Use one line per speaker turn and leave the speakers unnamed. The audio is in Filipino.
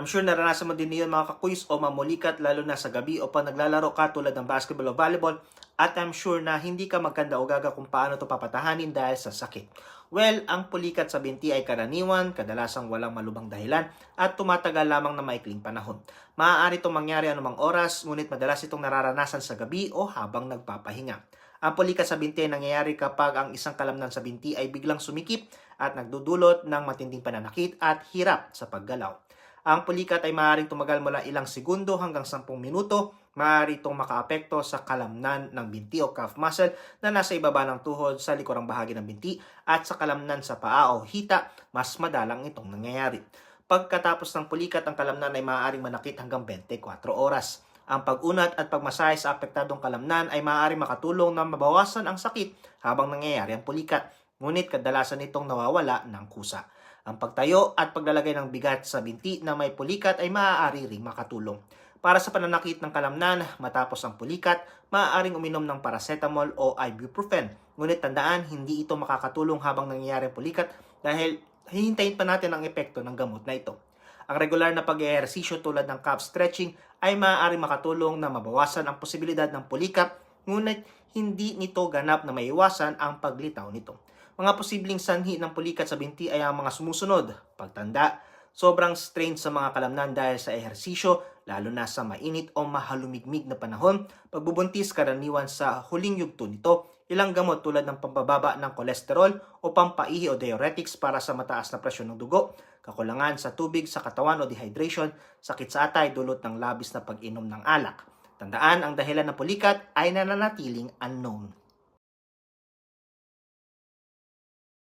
sure naranasan mo din yun mga kakuis o mamulikat lalo na sa gabi o pag naglalaro ka tulad ng basketball o volleyball at I'm sure na hindi ka magkanda o gaga kung paano ito papatahanin dahil sa sakit. Well, ang pulikat sa binti ay karaniwan, kadalasang walang malubhang dahilan at tumatagal lamang na maikling panahon. Maaari itong mangyari anumang oras, ngunit madalas itong nararanasan sa gabi o habang nagpapahinga. Ang pulikat sa binti ay nangyayari kapag ang isang kalamnan sa binti ay biglang sumikip at nagdudulot ng matinding pananakit at hirap sa paggalaw. Ang pulikat ay maaaring tumagal mula ilang segundo hanggang 10 minuto. Maaari itong makaapekto sa kalamnan ng binti o calf muscle na nasa ibaba ng tuhod sa likurang bahagi ng binti at sa kalamnan sa paa o hita, mas madalang itong nangyayari. Pagkatapos ng pulikat, ang kalamnan ay maaaring manakit hanggang 24 oras. Ang pag-unat at pagmasahe sa apektadong kalamnan ay maaaring makatulong na mabawasan ang sakit habang nangyayari ang pulikat, ngunit kadalasan itong nawawala ng kusa. Ang pagtayo at paglalagay ng bigat sa binti na may pulikat ay maaari ring makatulong. Para sa pananakit ng kalamnan, matapos ang pulikat, maaaring uminom ng paracetamol o ibuprofen. Ngunit tandaan, hindi ito makakatulong habang nangyayari ang pulikat dahil hihintayin pa natin ang epekto ng gamot na ito. Ang regular na pag-ehersisyo tulad ng calf stretching ay maaaring makatulong na mabawasan ang posibilidad ng pulikat, ngunit hindi nito ganap na maiwasan ang paglitaw nito. Mga posibleng sanhi ng pulikat sa binti ay ang mga sumusunod: pagtanda, sobrang strain sa mga kalamnan dahil sa ehersisyo, lalo na sa mainit o mahalumigmig na panahon, pagbubuntis karaniwan sa huling yugto nito, ilang gamot tulad ng pambababa ng kolesterol o pampaihi o diuretics para sa mataas na presyon ng dugo, kakulangan sa tubig sa katawan o dehydration, sakit sa atay dulot ng labis na pag-inom ng alak. Tandaan, ang dahilan ng pulikat ay nananatiling unknown.